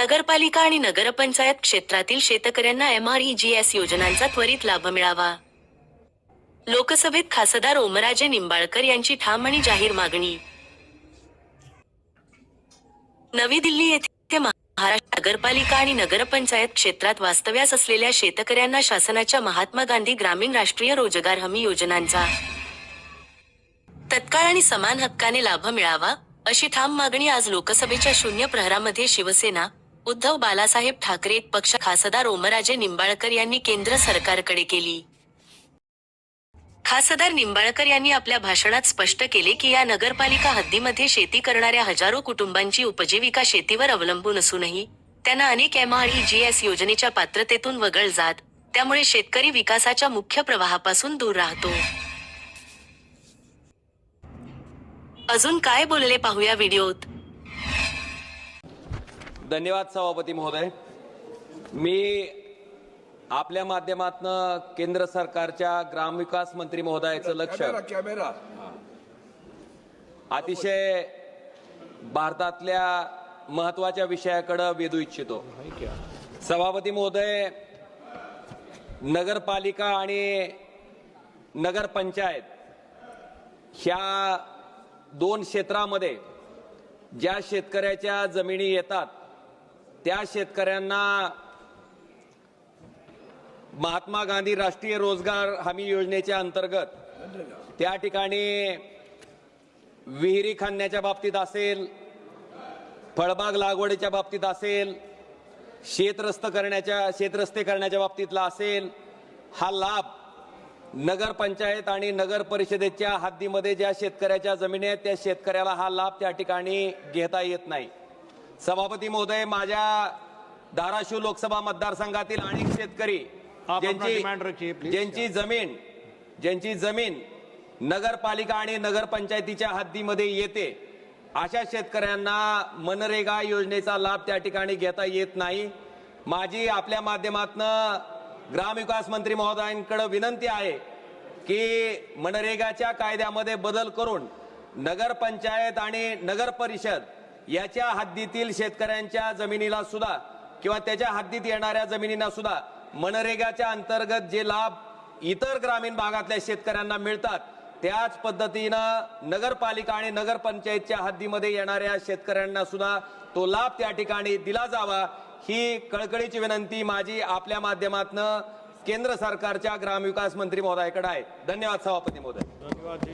नगरपालिका आणि नगरपंचायत क्षेत्रातील शेतकऱ्यांना MREGS योजनांचा त्वरित लाभ मिळावा. लोकसभेत खासदार ओमराजे निंबाळकर यांची ठाम आणि जाहीर मागणी. नवी दिल्ली येथे महाराष्ट्र नगरपालिका आणि नगरपंचायत क्षेत्रात वास्तव्यास असलेल्या शेतकऱ्यांना शासनाच्या महात्मा गांधी ग्रामीण राष्ट्रीय रोजगार हमी योजनांचा तत्काळ आणि समान हक्काने लाभ मिळावा, अशी ठाम मागणी आज लोकसभेच्या शून्य प्रहरामध्ये शिवसेना, उद्धव बाळासाहेब ठाकरे पक्ष खासदार ओमराजे निंबाळकर यांनी केंद्र सरकारकडे केली. खासदार निंबाळकर यांनी आपल्या भाषणात स्पष्ट केले की या नगरपालिका हद्दीमध्ये शेती करणाऱ्या हजारो कुटुंबांची उपजीविका शेतीवर अवलंबून असूनही त्यांना अनेक MREGS योजनेच्या पात्रतेतून वगळ जात, त्यामुळे शेतकरी विकासाच्या मुख्य प्रवाहापासून दूर राहतो. अजून काय बोलले पाहूया व्हिडिओत. धन्यवाद सभापती महोदय. मी आपल्या माध्यमातून केंद्र सरकारच्या ग्रामविकास मंत्री महोदयाचं लक्ष अतिशय भारतातल्या महत्वाच्या विषयाकडे वेधू इच्छितो. सभापती महोदय, नगरपालिका आणि नगरपंचायत ह्या दोन क्षेत्रामध्ये ज्या शेतकऱ्याच्या जमिनी येतात त्या शेतकऱ्यांना महात्मा गांधी राष्ट्रीय रोजगार हमी योजनेच्या अंतर्गत त्या ठिकाणी विहिरी खणण्याच्या बाबतीत असेल, फळबाग लागवडीच्या बाबतीत असेल, शेतरस्ते करण्याच्या बाबतीतला असेल, हा लाभ नगरपंचायत आणि नगर परिषदेच्या हद्दीमध्ये ज्या शेतकऱ्याच्या जमिनी आहेत त्या शेतकऱ्याला हा लाभ त्या ठिकाणी घेता येत नाही. सभापती महोदय, माझ्या धाराशिव लोकसभा मतदारसंघातील अनेक शेतकरी ज्यांची जमीन नगरपालिका आणि नगरपंचायतीच्या हद्दीमध्ये येते अशा शेतकऱ्यांना मनरेगा योजनेचा लाभ त्या ठिकाणी घेता येत नाही. माझी आपल्या माध्यमातून ग्रामविकास मंत्री महोदयांकडे विनंती आहे की मनरेगाच्या कायद्यामध्ये बदल करून नगरपंचायत आणि नगर परिषद याच्या हद्दीतील शेतकऱ्यांच्या जमिनीला सुद्धा किंवा त्याच्या हद्दीत येणाऱ्या जमिनींना सुद्धा मनरेगाच्या अंतर्गत जे लाभ इतर ग्रामीण भागातल्या शेतकऱ्यांना मिळतात त्याच पद्धतीनं नगरपालिका आणि नगरपंचायतच्या हद्दीमध्ये येणाऱ्या शेतकऱ्यांना सुद्धा तो लाभ त्या ठिकाणी दिला जावा, ही कळकळीची विनंती माझी आपल्या माध्यमातून केंद्र सरकारच्या ग्रामविकास मंत्री महोदयाकडे आहे. धन्यवाद सभापती महोदय.